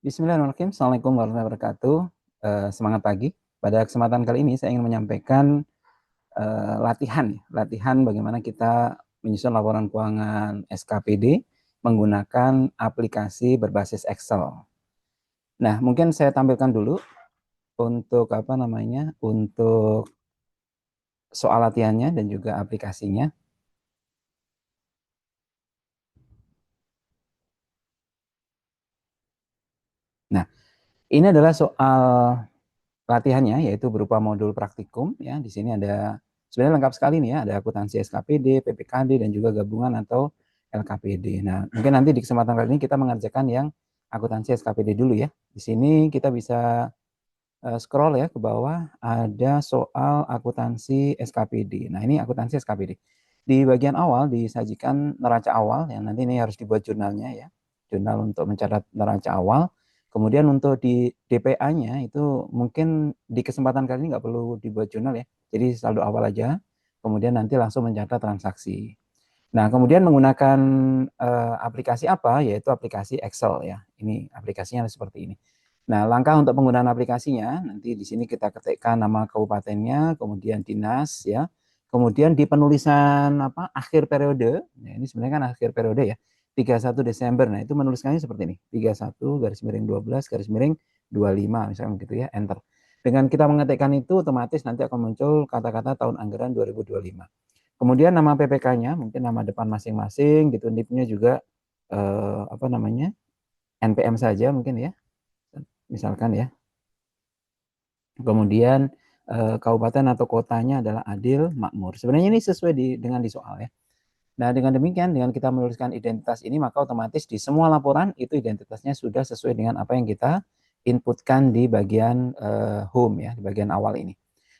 Bismillahirrahmanirrahim. Assalamualaikum warahmatullahi wabarakatuh. Semangat pagi. Pada kesempatan kali ini saya ingin menyampaikan latihan bagaimana kita menyusun laporan keuangan SKPD menggunakan aplikasi berbasis Excel. Nah, mungkin saya tampilkan dulu untuk untuk soal latihannya dan juga aplikasinya. Nah, ini adalah soal latihannya, yaitu berupa modul praktikum ya. Di sini ada sebenarnya lengkap sekali nih ya, ada akuntansi SKPD, PPKD dan juga gabungan atau LKPD. Nah, mungkin nanti di kesempatan kali ini kita mengerjakan yang akuntansi SKPD dulu ya. Di sini kita bisa scroll ya ke bawah, ada soal akuntansi SKPD. Nah, ini akuntansi SKPD. Di bagian awal disajikan neraca awal yang nanti ini harus dibuat jurnalnya ya. Jurnal untuk mencatat neraca awal. Kemudian untuk di DPA-nya itu mungkin di kesempatan kali ini nggak perlu dibuat jurnal ya. Jadi saldo awal aja. Kemudian nanti langsung mencatat transaksi. Nah, kemudian menggunakan aplikasi apa? Yaitu aplikasi Excel ya. Ini aplikasinya seperti ini. Nah, langkah untuk penggunaan aplikasinya, nanti di sini kita ketikkan nama kabupatennya, kemudian dinas ya. Kemudian di penulisan akhir periode, nah ini sebenarnya kan akhir periode ya, 31 Desember. Nah, itu menuliskannya seperti ini, 31 garis miring 12 garis miring 25 misalnya begitu ya, enter. Dengan kita mengetikkan itu otomatis nanti akan muncul kata-kata tahun anggaran 2025. Kemudian nama PPK-nya, mungkin nama depan masing-masing gitu, NIP-nya juga NPM saja mungkin ya, misalkan ya. Kemudian kabupaten atau kotanya adalah adil makmur. Sebenarnya ini sesuai dengan di soal ya. Nah, dengan demikian, dengan kita menuliskan identitas ini, maka otomatis di semua laporan itu identitasnya sudah sesuai dengan apa yang kita inputkan di bagian home ya, di bagian awal ini.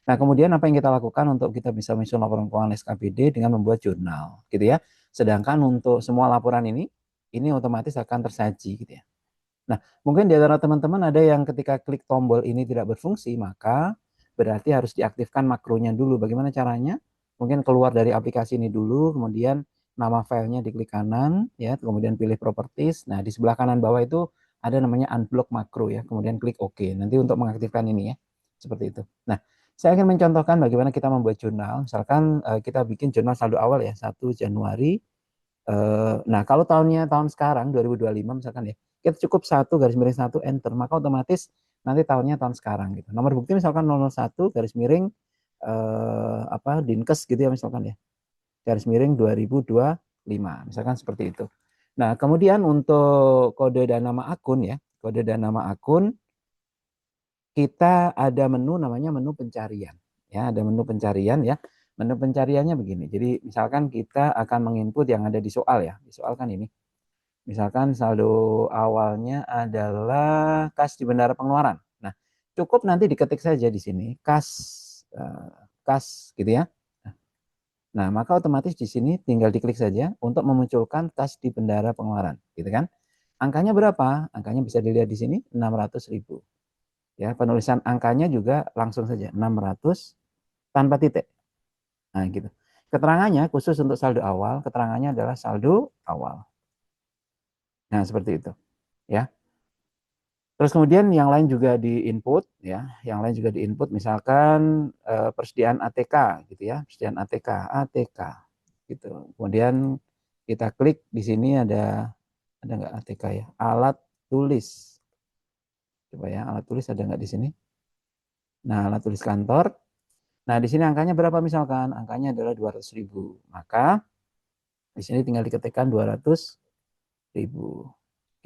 Nah, kemudian apa yang kita lakukan untuk kita bisa menyusun laporan keuangan SKPD dengan membuat jurnal, gitu ya. Sedangkan untuk semua laporan ini otomatis akan tersaji, gitu ya. Nah, mungkin di antara teman-teman ada yang ketika klik tombol ini tidak berfungsi, maka berarti harus diaktifkan makronya dulu. Bagaimana caranya? Mungkin keluar dari aplikasi ini dulu, kemudian nama filenya diklik kanan, ya, kemudian pilih properties. Nah, di sebelah kanan bawah itu ada namanya unblock makro ya, kemudian klik OK. Nanti untuk mengaktifkan ini ya, seperti itu. Nah, saya akan mencontohkan bagaimana kita membuat jurnal. Misalkan kita bikin jurnal saldo awal ya, 1 Januari. Nah, kalau tahun sekarang 2025 misalkan ya, kita cukup 1 garis miring 1 enter, maka otomatis nanti tahunnya tahun sekarang gitu. Nomor bukti misalkan 001 garis miring Dinkes gitu ya misalkan ya. Garis miring 2025 misalkan seperti itu. Nah, kemudian untuk kode dan nama akun ya, kode dan nama akun kita ada menu namanya menu pencarian. Ya, ada menu pencarian ya. Menu pencariannya begini. Jadi misalkan kita akan menginput yang ada di soal ya. Di soal kan ini. Misalkan saldo awalnya adalah kas di bendara pengeluaran. Nah, cukup nanti diketik saja di sini kas gitu ya. Nah, maka otomatis di sini tinggal diklik saja untuk memunculkan kas di bendara pengeluaran, gitu kan? Angkanya berapa? Angkanya bisa dilihat di sini 600.000. Ya, penulisan angkanya juga langsung saja 600 tanpa titik. Nah, gitu. Keterangannya khusus untuk saldo awal, keterangannya adalah saldo awal. Nah, seperti itu, ya. Terus kemudian yang lain juga di-input ya, yang lain juga di-input misalkan persediaan ATK gitu ya, persediaan ATK gitu. Kemudian kita klik di sini ada nggak ATK ya? Alat tulis. Coba ya, alat tulis ada nggak di sini? Nah, alat tulis kantor. Nah, di sini angkanya berapa misalkan? Angkanya adalah 200.000. Maka di sini tinggal diketikkan 200.000.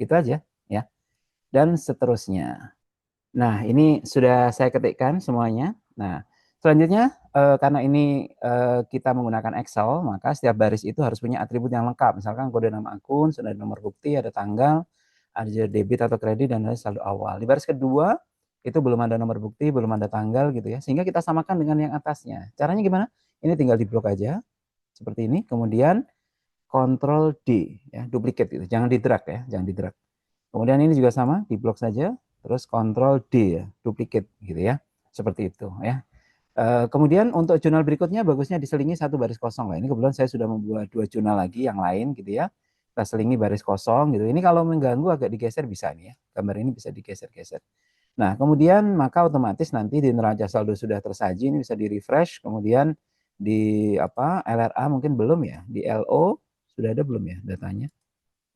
Gitu aja ya. Dan seterusnya. Nah, ini sudah saya ketikkan semuanya. Nah, selanjutnya karena ini kita menggunakan Excel, maka setiap baris itu harus punya atribut yang lengkap. Misalkan kode nama akun, sudah ada nomor bukti, ada tanggal, ada debit atau kredit, dan ada saldo awal. Di baris kedua, itu belum ada nomor bukti, belum ada tanggal gitu ya. Sehingga kita samakan dengan yang atasnya. Caranya gimana? Ini tinggal diblok aja, seperti ini. Kemudian Ctrl D, ya, duplicate gitu. Jangan di drag ya, jangan di drag. Kemudian ini juga sama, diblok saja, terus Ctrl D ya, duplicate gitu ya. Seperti itu ya. Kemudian untuk jurnal berikutnya bagusnya diselingi satu baris kosong lah. Ini kebetulan saya sudah membuat 2 jurnal lagi yang lain gitu ya. kita selingi baris kosong gitu. Ini kalau mengganggu agak digeser bisa nih ya. Gambar ini bisa digeser-geser. Nah, kemudian maka otomatis nanti di neraca saldo sudah tersaji, ini bisa di-refresh, kemudian di apa LRA mungkin belum ya, di LO sudah ada belum ya datanya?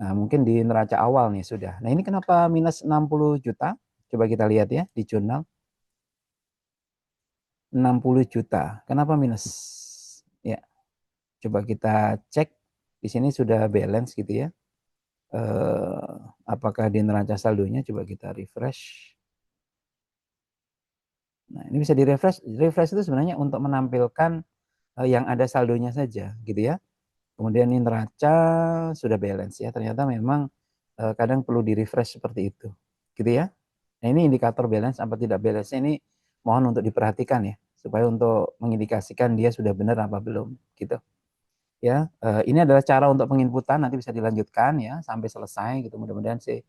Nah, mungkin di neraca awal nih sudah. Nah, ini kenapa minus 60 juta? Coba kita lihat ya di jurnal. 60 juta. Kenapa minus? Ya, coba kita cek. Di sini sudah balance gitu ya. Apakah di neraca saldonya? Coba kita refresh. Nah, ini bisa di refresh. Refresh itu sebenarnya untuk menampilkan yang ada saldonya saja, gitu ya. Kemudian ini neraca sudah balance ya. Ternyata memang kadang perlu di refresh seperti itu, gitu ya. Nah, ini indikator balance apa tidak balance ini mohon untuk diperhatikan ya, supaya untuk mengindikasikan dia sudah benar apa belum, gitu. Ya, ini adalah cara untuk penginputan, nanti bisa dilanjutkan ya sampai selesai gitu. Mudah-mudahan sih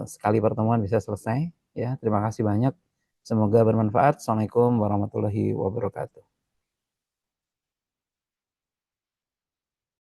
sekali pertemuan bisa selesai ya. Terima kasih banyak. Semoga bermanfaat. Assalamualaikum warahmatullahi wabarakatuh.